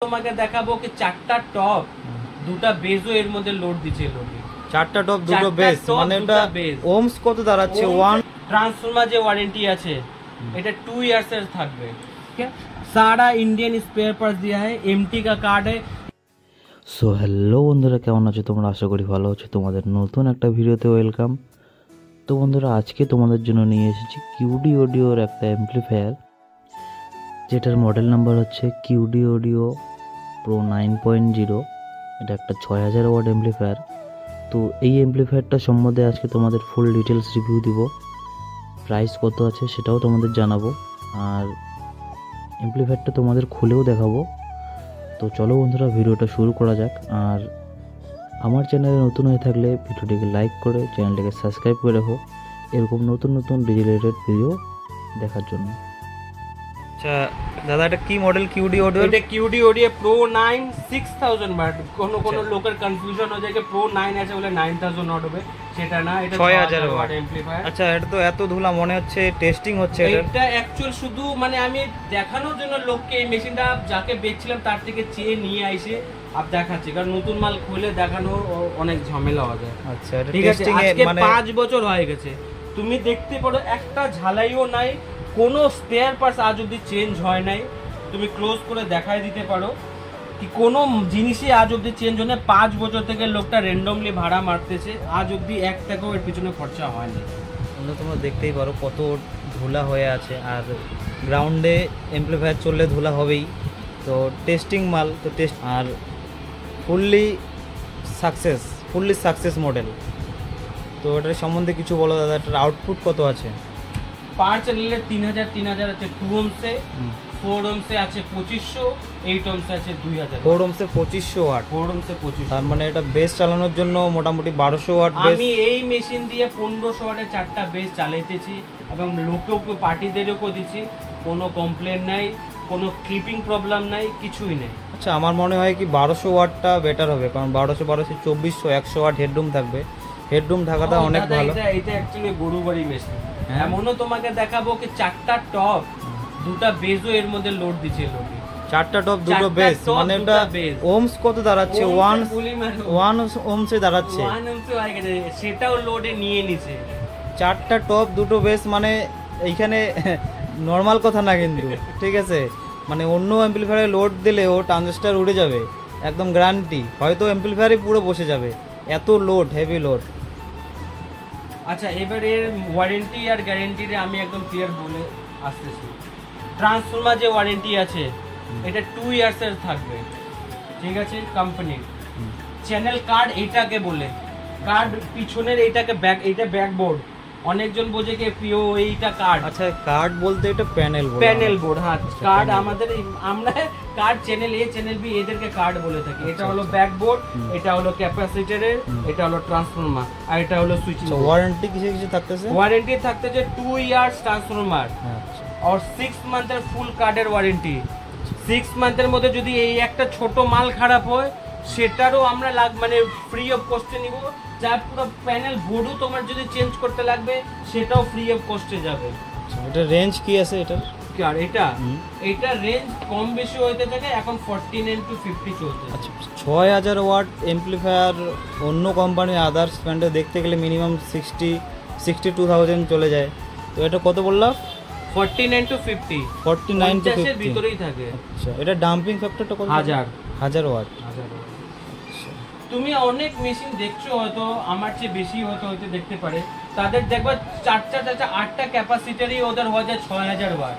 তোমাকে দেখাবো কি চারটা টপ দুটা বেজও এর মধ্যে লোড দিছে লোডে চারটা টপ দুটো বেজ মানে এটা ওমস কত দাঁড়াচ্ছে 1 ट्रांसफार्मर যে ওয়ারেন্টি আছে এটা 2 ইয়ার্স এর থাকবে ঠিক আছে सारा इंडियन स्पेयर पार्ट्स दिया है एमटी का कार्ड है। সো হ্যালো বন্ধুরা, কেমন আছো তোমরা? আশা করি ভালো আছো। তোমাদের নতুন একটা ভিডিওতে ওয়েলকাম। তো বন্ধুরা, আজকে তোমাদের জন্য নিয়ে এসেছি কিউডি অডিওর একটা অ্যাম্পলিফায়ার, যেটার মডেল নাম্বার হচ্ছে কিউডি অডিও প্রো 9.0। এটা একটা 6000 ওয়াট অ্যাম্পলিফায়ার। তো এই অ্যাম্পলিফায়ারটা সম্বন্ধে আজকে তোমাদের ফুল ডিটেলস রিভিউ দিব, প্রাইস কত আছে সেটাও তোমাদের জানাবো, আর অ্যাম্পলিফায়ারটা তোমাদের খুলেও দেখাবো। তো চলো বন্ধুরা, ভিডিওটা শুরু করা যাক। আর আমার চ্যানেলে নতুন হয়ে থাকলে ভিডিওটিকে লাইক করে চ্যানেলটিকে সাবস্ক্রাইব করে রাখো এরকম নতুন নতুন রিলেটেড ভিডিও দেখার জন্য। আচ্ছা দাদা, এটা কি মডেল কিউডি অডিও? এটা কিউডি অডিও প্রো 9 6000 ওয়াট। কোনো লোকের কনফিউশন হয়ে যায় যে প্রো 9 আছে বলে 9000 ওয়াট হবে, সেটা না, এটা 6000 ওয়াট অ্যাম্পলিফায়ার। আচ্ছা, এটা তো এত ধুলা মনে হচ্ছে টেস্টিং হচ্ছে। এটা অ্যাকচুয়াল শুধু মানে আমি দেখানোর জন্য লোককে এই মেশিনটা যাকে বেচছিলাম তার থেকে চেয়ে নিয়ে আইছে আপ দেখাচ্ছি, কারণ নতুন মাল খুলে দেখানো অনেক ঝামেলা হয়ে যায়। আচ্ছা, এটা টেস্টিং এ মানে 5 বছর হয়ে গেছে, তুমি দেখতে পারো একটা ঝালাইও নাই, কোনো স্পেয়ার পার্টস আজ অব্দি চেঞ্জ হয় নাই। তুমি ক্লোজ করে দেখাই দিতে পারো কি কোনো জিনিসই আজ অব্দি চেঞ্জ হয় না। 5 বছর থেকে লোকটা র্যান্ডমলি ভাড়া মারতেছে, আজ অব্দি 1 টাকাও এর পিছনে খরচা হয়নি। তোমরা দেখতেই পারো কত ধুলা হয়ে আছে, আর গ্রাউন্ডে অ্যাম্পলিফায়ার চললে ধুলা হবেই। তো টেস্টিং মাল তো টেস্ট, আর ফুললি সাকসেস মডেল। তো এটার সম্বন্ধে কিছু বলো দাদা, এটার আউটপুট কত আছে? পার চ্যানেলে 3000 আছে 2 ওহমসে, 4 ওহমসে আছে 2500, 8 ওহমসে আছে 2000। 4 ওহমসে 2500 ওয়াট, 4 ওহমসে 2500। তার মানে এটা বেস চালানোর জন্য মোটামুটি 1200 ওয়াট বেস। আমি এই মেশিন দিয়ে 1500 ওয়াটের 4টা বেস চালাইতেছি এবং লোকেও পার্টিদেরও দিচ্ছি, কোনো কমপ্লেন নাই, কোনো ক্লিপিং প্রবলেম নাই, কিছুই নেই। আচ্ছা, আমার মনে হয় কি 1200 ওয়াটটা বেটার হবে, কারণ 1200 2400 100 ওয়াট হেডরুম থাকবে। হেডরুম থাকাটা অনেক ভালো। এটা অ্যাকচুয়ালি গরু বাড়ি মেশিন। এমনও তোমাকে দেখাবো কি চারটা টপ দুটা বেজও এর মধ্যে লোড দিছে লোডে। চারটা টপ দুটো বেস মানে এটা ওহমস কত দাঁড়াচ্ছে? 1 ওহমসে দাঁড়াচ্ছে। 1 ওহমসে হয়ে গেছে, সেটাও লোডে নিয়ে নিছে। চারটা টপ দুটো বেস মানে এইখানে নরমাল কথা না কিন্তু, ঠিক আছে? মানে অন্য অ্যাম্পলিফায়ারে লোড দিলে ও ট্রানজিস্টর উড়ে যাবে, একদম গ্যারান্টি। হয়তো অ্যাম্পলিফায়ারে পুরো বসে যাবে, এত লোড, হেভি লোড। আচ্ছা, এবারে ওয়ারেন্টি আর গ্যারেন্টিরে আমি একদম ক্লিয়ার বলে আসতেছি। ট্রান্সফার্মার যে ওয়ারেন্টি আছে এটা 2 ইয়ার্স এর থাকবে, ঠিক আছে? কোম্পানির চ্যানেল কার্ড এটাকে বলে, কার্ড পিছনের এইটাকে ব্যাক, এইটা ব্যাকবোর্ড। অনেকজন বোঝে কি পিও এইটা কার্ড। আচ্ছা, কার্ড বলতে এটা প্যানেল বোর্ড। হ্যাঁ, কার্ড আমাদের, আমরা কার্ড চ্যানেল এ চ্যানেল বি এদেরকে কার্ড বলে থাকি। এটা হলো ব্যাকবোর্ড, এটা হলো ক্যাপাসিটরের, এটা হলো ট্রান্সফরমার, আর এটা হলো সুইচিং। ওয়ারেন্টি কিছু থাকতেছে? ওয়ারেন্টি থাকতেছে 2 ইয়ার্স ট্রান্সফরমার আর 6 মান্থের ফুল কার্ডের ওয়ারেন্টি। 6 মান্থের মধ্যে যদি এই একটা ছোট মাল খারাপ হয় সেটারও আমরা মানে ফ্রি অফ কস্টে নিব। যার পুরো প্যানেল বোর্ডও তোমার যদি চেঞ্জ করতে লাগবে সেটাও ফ্রি অফ কস্টে যাবে। এটা রেঞ্জ কি আছে এটার? আর এটা রেঞ্জ কম বেশি হইতে থাকে, এখন 49 to 50 চলছে। আচ্ছা, 6000 ওয়াট অ্যাম্পলিফায়ার অন্য কোম্পানি আদার্স ব্র্যান্ডে দেখতে গেলে মিনিমাম 62,000 চলে যায়। তো এটা কত বললাম? 49 to 50, 49 to 50 এর ভিতরেই থাকে। আচ্ছা, এটা ডাম্পিং ফ্যাক্টরটা কত? 1000 ওয়াট। তুমি অনেক মেশিন দেখছো, হয়তো আমার চেয়ে বেশি হয়তো দেখতে পারে, তাদের দেখবা 8টা ক্যাপাসিটারই ওদের হয়ে যায় 6000 ওয়াট।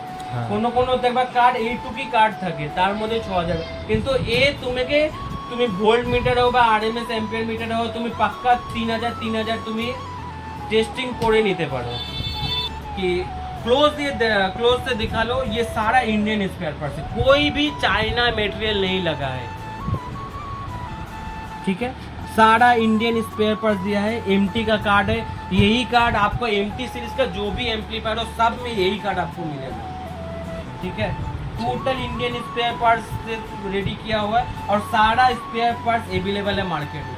কোনো দেখবা কার্ড এইটুকি কার্ড থাকে, তার মধ্যে 6000। কিন্তু তুমি ভোল্ট মিটার হোক বা আরএমএস অ্যাম্পিয়ার মিটার হোক, তুমি পাক্কা 3000 তুমি টেস্টিং করে নিতে পারো। कि क्लोज से दिखा लो, ये सारा इंडियन स्पेयर पार्ट्स है, कोई भी चाइना मटेरियल नहीं लगा है, ठीक है? सारा इंडियन स्पेयर पार्ट्स दिया है। एमटी का कार्ड है, यही कार्ड आपको एमटी सीरीज का जो भी एम्पलीफायर हो सब में यही कार्ड आपको मिलेगा, ठीक है? टोटल इंडियन स्पेयर पार्ट्स से रेडी किया हुआ है और सारा स्पेयर पार्ट्स अवेलेबल है मार्केट में।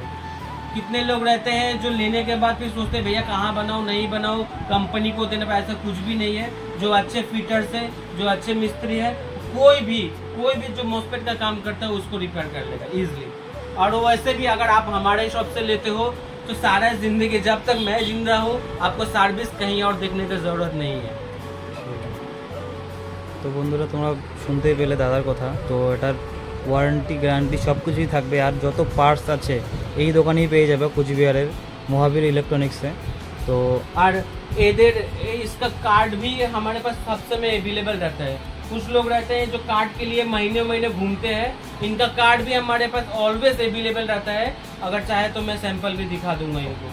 कितने लोग रहते हैं जो लेने के बाद फिर सोचते हैं भैया कहाँ बनाओ नहीं बनाओ, कंपनी को देने पर, ऐसा कुछ भी नहीं है। जो अच्छे फिटर्स है, जो अच्छे मिस्त्री है, कोई भी कोई भी जो मॉस्फेट का काम करता है उसको रिपेयर कर लेगा इजिली। और वैसे भी अगर आप हमारे शॉप से लेते हो तो सारा जिंदगी जब तक मैं जिंदा हूँ आपको सर्विस कहीं और देखने की जरूरत नहीं है। তো বন্ধুরা তোমরা শুনতেই পেলে দাদার কথা। তো এটার ওয়ারেন্টি গ্যারান্টি সব কিছুই থাকবে, আর যত পার্টস আছে এই দোকানেই পেয়ে যাবে কুচবিহারের महावीर इलेक्ट्रॉनिक्स से। तो और इधर इसका कार्ड भी हमारे पास सब समय अवेलेबल रहता है। कुछ लोग रहते हैं जो कार्ड के लिए महीने महीने घूमते हैं, इनका कार्ड भी हमारे पास ऑलवेज अवेलेबल रहता है। अगर चाहे तो मैं सैंपल भी दिखा दूंगा इनको।